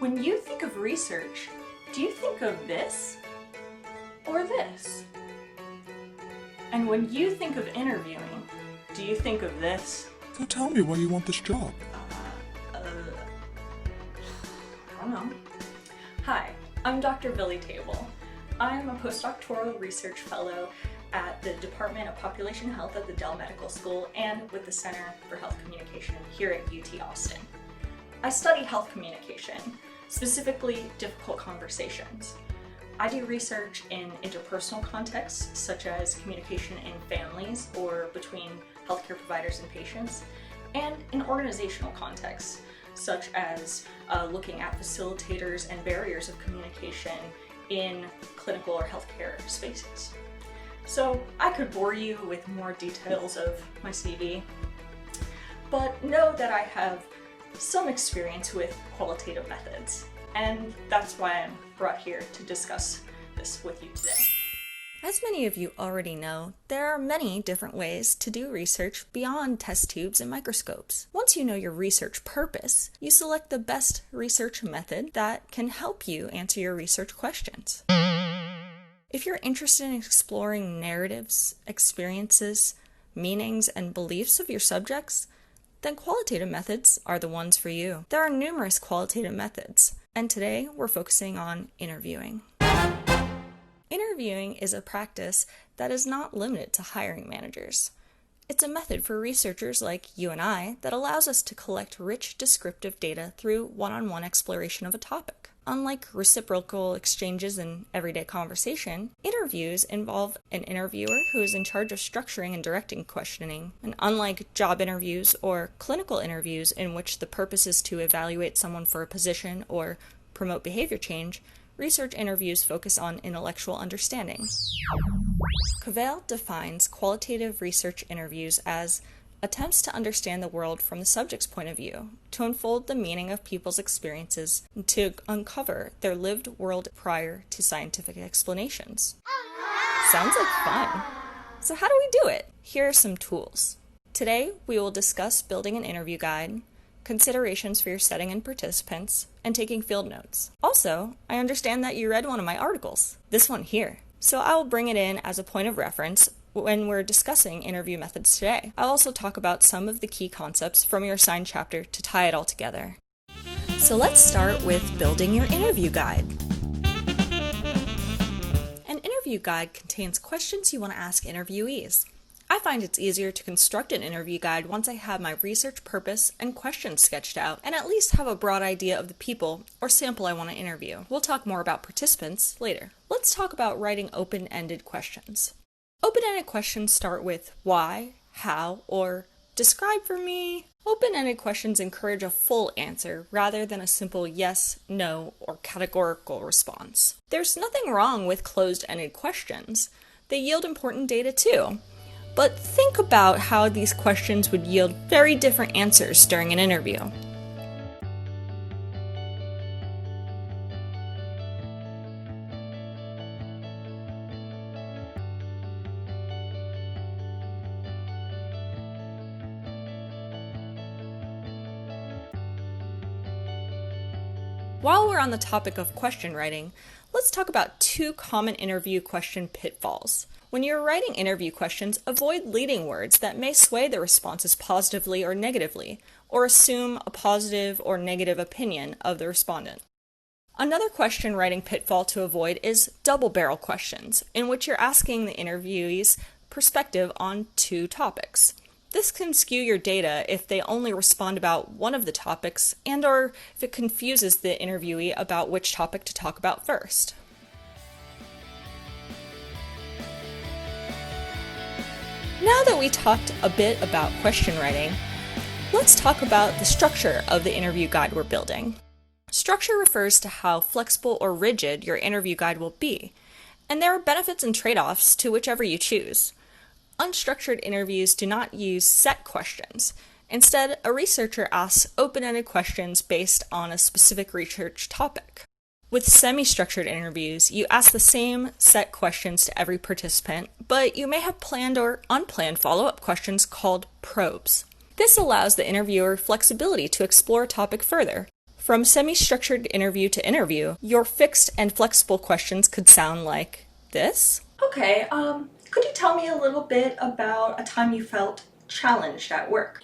When you think of research, do you think of this or this? And when you think of interviewing, do you think of this? So tell me why you want this job. I don't know. Hi, I'm Dr. Billy Table. I'm a postdoctoral research fellow at the Department of Population Health at the Dell Medical School and with the Center for Health Communication here at UT Austin. I study health communication, specifically difficult conversations. I do research in interpersonal contexts, such as communication in families or between healthcare providers and patients, and in organizational contexts, such as looking at facilitators and barriers of communication in clinical or healthcare spaces. So I could bore you with more details of my CV, but know that I have some experience with qualitative methods, and that's why I'm brought here to discuss this with you today. As many of you already know, there are many different ways to do research beyond test tubes and microscopes. Once you know your research purpose, you select the best research method that can help you answer your research questions. If you're interested in exploring narratives, experiences, meanings, and beliefs of your subjects, then qualitative methods are the ones for you. There are numerous qualitative methods, and today we're focusing on interviewing. Interviewing is a practice that is not limited to hiring managers. It's a method for researchers like you and I that allows us to collect rich descriptive data through one-on-one exploration of a topic. Unlike reciprocal exchanges in everyday conversation, interviews involve an interviewer who is in charge of structuring and directing questioning. And unlike job interviews or clinical interviews in which the purpose is to evaluate someone for a position or promote behavior change, research interviews focus on intellectual understanding. Cavell defines qualitative research interviews as attempts to understand the world from the subject's point of view, to unfold the meaning of people's experiences, and to uncover their lived world prior to scientific explanations. Sounds like fun. So how do we do it? Here are some tools. Today, we will discuss building an interview guide, considerations for your setting and participants, and taking field notes. Also, I understand that you read one of my articles, this one here. So I will bring it in as a point of reference when we're discussing interview methods today. I'll also talk about some of the key concepts from your assigned chapter to tie it all together. So let's start with building your interview guide. An interview guide contains questions you want to ask interviewees. I find it's easier to construct an interview guide once I have my research purpose and questions sketched out, and at least have a broad idea of the people or sample I want to interview. We'll talk more about participants later. Let's talk about writing open-ended questions. Open-ended questions start with why, how, or describe for me. Open-ended questions encourage a full answer rather than a simple yes, no, or categorical response. There's nothing wrong with closed-ended questions. They yield important data too. But think about how these questions would yield very different answers during an interview. While we're on the topic of question writing, let's talk about two common interview question pitfalls. When you're writing interview questions, avoid leading words that may sway the responses positively or negatively, or assume a positive or negative opinion of the respondent. Another question writing pitfall to avoid is double-barrel questions, in which you're asking the interviewee's perspective on two topics. This can skew your data if they only respond about one of the topics and/or if it confuses the interviewee about which topic to talk about first. Now that we talked a bit about question writing, let's talk about the structure of the interview guide we're building. Structure refers to how flexible or rigid your interview guide will be, and there are benefits and trade-offs to whichever you choose. Unstructured interviews do not use set questions. Instead, a researcher asks open-ended questions based on a specific research topic. With semi-structured interviews, you ask the same set questions to every participant, but you may have planned or unplanned follow-up questions called probes. This allows the interviewer flexibility to explore a topic further. From semi-structured interview to interview, your fixed and flexible questions could sound like this. Okay, could you tell me a little bit about a time you felt challenged at work?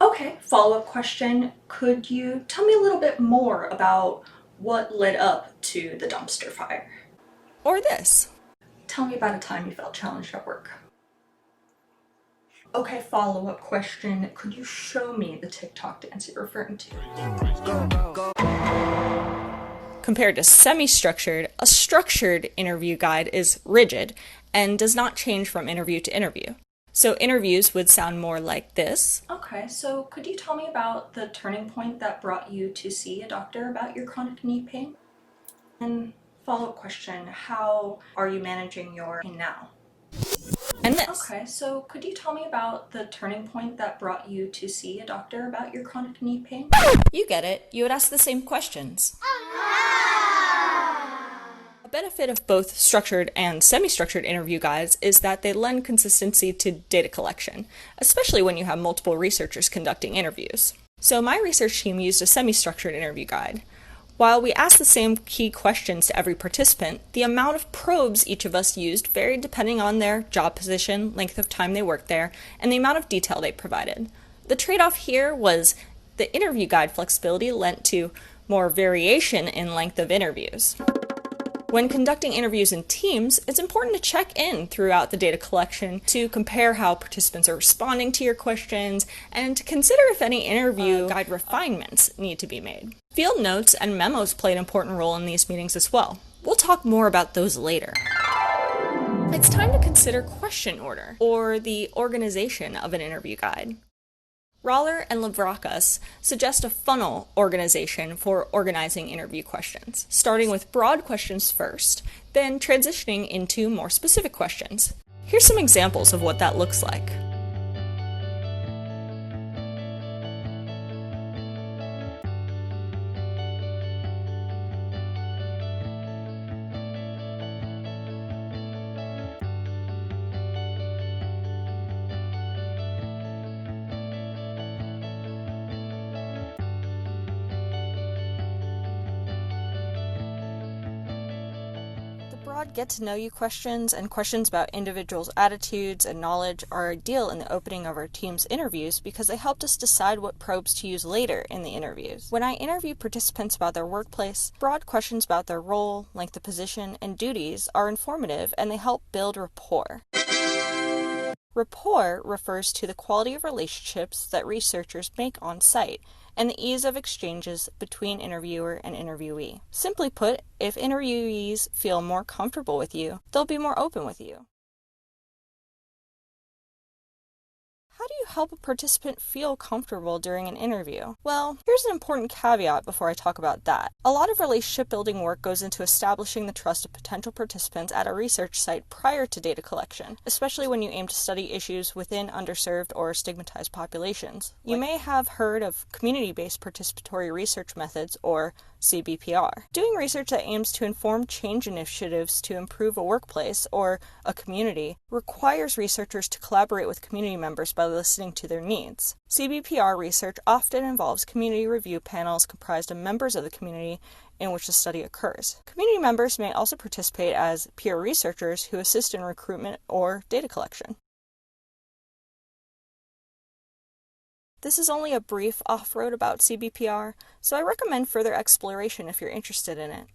Okay, follow-up question. Could you tell me a little bit more about what led up to the dumpster fire? Or this. Tell me about a time you felt challenged at work. Okay, follow-up question. Could you show me the TikTok dance you're referring to? Compared to semi-structured, a structured interview guide is rigid and does not change from interview to interview. So interviews would sound more like this. Okay, so could you tell me about the turning point that brought you to see a doctor about your chronic knee pain? And follow-up question, how are you managing your pain now? And this. Okay, so could you tell me about the turning point that brought you to see a doctor about your chronic knee pain? You get it. You would ask the same questions. A benefit of both structured and semi-structured interview guides is that they lend consistency to data collection, especially when you have multiple researchers conducting interviews. So my research team used a semi-structured interview guide. While we asked the same key questions to every participant, the amount of probes each of us used varied depending on their job position, length of time they worked there, and the amount of detail they provided. The trade-off here was the interview guide flexibility lent to more variation in length of interviews. When conducting interviews in teams, it's important to check in throughout the data collection to compare how participants are responding to your questions and to consider if any interview guide refinements need to be made. Field notes and memos play an important role in these meetings as well. We'll talk more about those later. It's time to consider question order, or the organization of an interview guide. Roller and Lavrakas suggest a funnel organization for organizing interview questions, starting with broad questions first, then transitioning into more specific questions. Here's some examples of what that looks like. Broad get-to-know-you questions and questions about individuals' attitudes and knowledge are ideal in the opening of our team's interviews because they helped us decide what probes to use later in the interviews. When I interview participants about their workplace, broad questions about their role, length of position, and duties are informative and they help build rapport. Rapport refers to the quality of relationships that researchers make on site and the ease of exchanges between interviewer and interviewee. Simply put, if interviewees feel more comfortable with you, they'll be more open with you. How do you help a participant feel comfortable during an interview? Well, here's an important caveat before I talk about that. A lot of relationship building work goes into establishing the trust of potential participants at a research site prior to data collection, especially when you aim to study issues within underserved or stigmatized populations. You may have heard of community-based participatory research methods, or CBPR. Doing research that aims to inform change initiatives to improve a workplace or a community requires researchers to collaborate with community members by listening to their needs. CBPR research often involves community review panels comprised of members of the community in which the study occurs. Community members may also participate as peer researchers who assist in recruitment or data collection. This is only a brief off-road about CBPR, so I recommend further exploration if you're interested in it.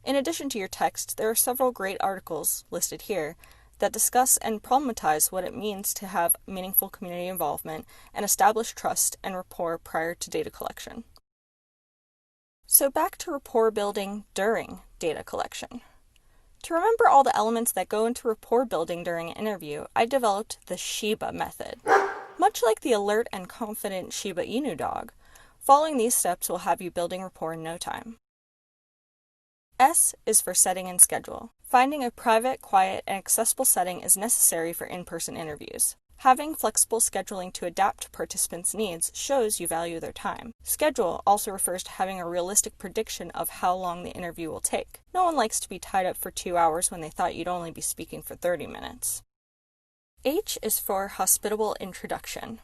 In addition to your text, there are several great articles listed here that discuss and problematize what it means to have meaningful community involvement and establish trust and rapport prior to data collection. So back to rapport building during data collection. To remember all the elements that go into rapport building during an interview, I developed the Shiba method. Much like the alert and confident Shiba Inu dog, following these steps will have you building rapport in no time. S is for setting and schedule. Finding a private, quiet, and accessible setting is necessary for in-person interviews. Having flexible scheduling to adapt to participants' needs shows you value their time. Schedule also refers to having a realistic prediction of how long the interview will take. No one likes to be tied up for 2 hours when they thought you'd only be speaking for 30 minutes. H is for hospitable introduction.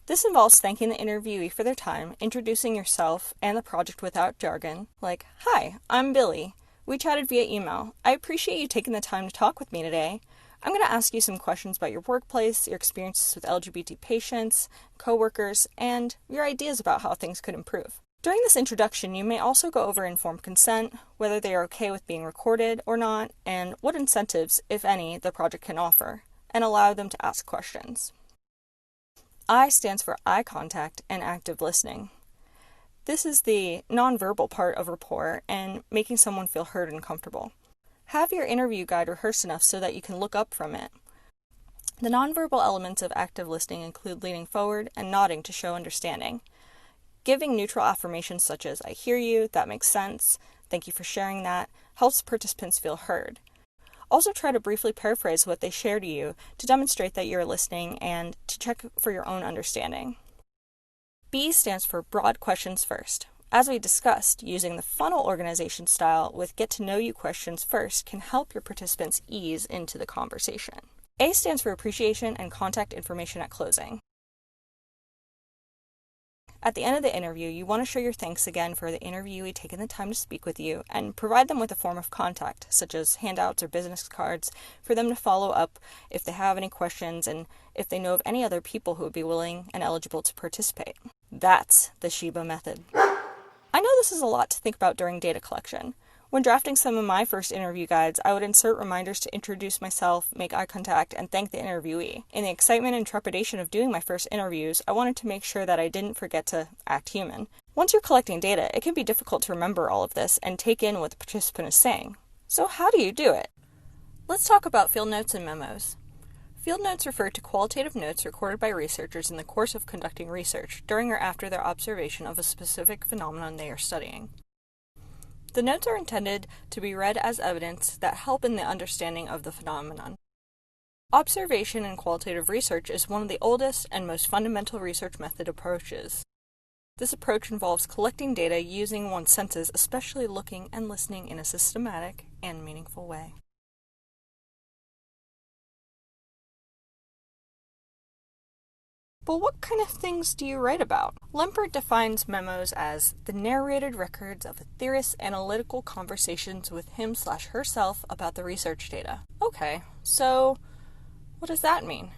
This involves thanking the interviewee for their time, introducing yourself and the project without jargon, like, "Hi, I'm Billy. We chatted via email. I appreciate you taking the time to talk with me today. I'm going to ask you some questions about your workplace, your experiences with LGBT patients, coworkers, and your ideas about how things could improve." During this introduction, you may also go over informed consent, whether they are okay with being recorded or not, and what incentives, if any, the project can offer, and allow them to ask questions. I stands for eye contact and active listening. This is the nonverbal part of rapport and making someone feel heard and comfortable. Have your interview guide rehearsed enough so that you can look up from it. The nonverbal elements of active listening include leaning forward and nodding to show understanding. Giving neutral affirmations such as, "I hear you, that makes sense, thank you for sharing that," helps participants feel heard. Also try to briefly paraphrase what they share to you to demonstrate that you're listening and to check for your own understanding. B stands for broad questions first. As we discussed, using the funnel organization style with get-to-know-you questions first can help your participants ease into the conversation. A stands for appreciation and contact information at closing. At the end of the interview, you want to show your thanks again for the interviewee taking the time to speak with you and provide them with a form of contact, such as handouts or business cards, for them to follow up if they have any questions and if they know of any other people who would be willing and eligible to participate. That's the Sheba method. I know this is a lot to think about during data collection. When drafting some of my first interview guides, I would insert reminders to introduce myself, make eye contact, and thank the interviewee. In the excitement and trepidation of doing my first interviews, I wanted to make sure that I didn't forget to act human. Once you're collecting data, it can be difficult to remember all of this and take in what the participant is saying. So how do you do it? Let's talk about field notes and memos. Field notes refer to qualitative notes recorded by researchers in the course of conducting research, during or after their observation of a specific phenomenon they are studying. The notes are intended to be read as evidence that help in the understanding of the phenomenon. Observation in qualitative research is one of the oldest and most fundamental research method approaches. This approach involves collecting data using one's senses, especially looking and listening in a systematic and meaningful way. But what kind of things do you write about? Lempert defines memos as the narrated records of a theorist's analytical conversations with him/herself about the research data. Okay, so what does that mean?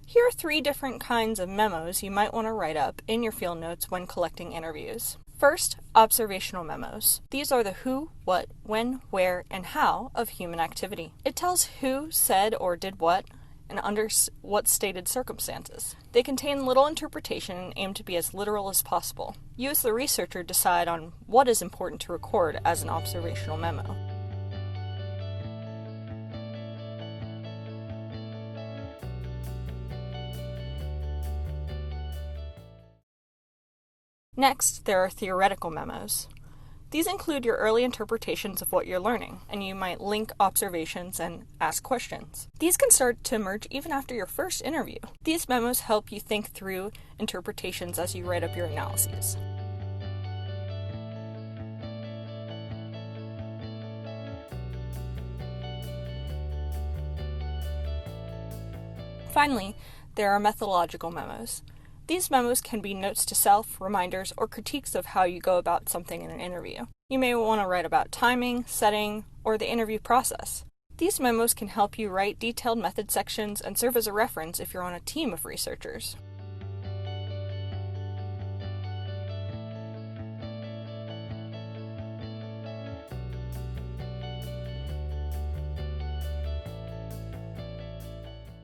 Here are 3 different kinds of memos you might want to write up in your field notes when collecting interviews. First, observational memos. These are the who, what, when, where, and how of human activity. It tells who said or did what, and under what stated circumstances. They contain little interpretation and aim to be as literal as possible. You as the researcher decide on what is important to record as an observational memo. Next, there are theoretical memos. These include your early interpretations of what you're learning, and you might link observations and ask questions. These can start to emerge even after your first interview. These memos help you think through interpretations as you write up your analyses. Finally, there are methodological memos. These memos can be notes to self, reminders, or critiques of how you go about something in an interview. You may want to write about timing, setting, or the interview process. These memos can help you write detailed method sections and serve as a reference if you're on a team of researchers.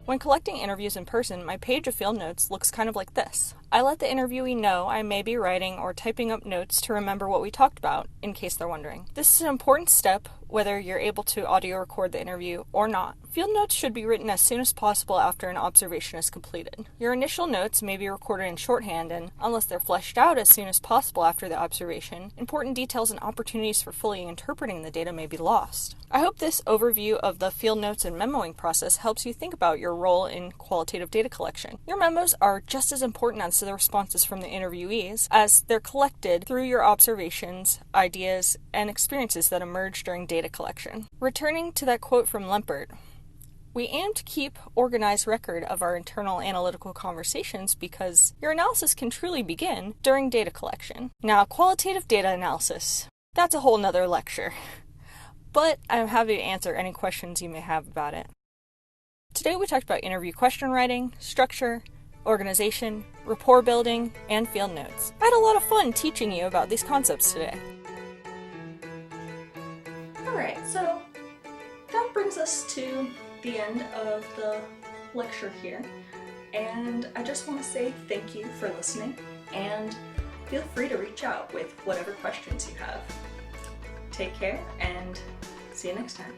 When collecting interviews in person, my page of field notes looks kind of like this. I let the interviewee know I may be writing or typing up notes to remember what we talked about, in case they're wondering. This is an important step, whether you're able to audio record the interview or not. Field notes should be written as soon as possible after an observation is completed. Your initial notes may be recorded in shorthand, and unless they're fleshed out as soon as possible after the observation, important details and opportunities for fully interpreting the data may be lost. I hope this overview of the field notes and memoing process helps you think about your role in qualitative data collection. Your memos are just as important as the responses from the interviewees, as they're collected through your observations, ideas, and experiences that emerge during data collection. Returning to that quote from Lempert, We aim to keep organized record of our internal analytical conversations because your analysis can truly begin during data collection. Now, qualitative data analysis, that's a whole nother lecture, but I'm happy to answer any questions you may have about it. Today we talked about interview question writing, structure, organization, rapport building, and field notes. I had a lot of fun teaching you about these concepts today. Alright, so that brings us to the end of the lecture here, and I just want to say thank you for listening, and feel free to reach out with whatever questions you have. Take care, and see you next time.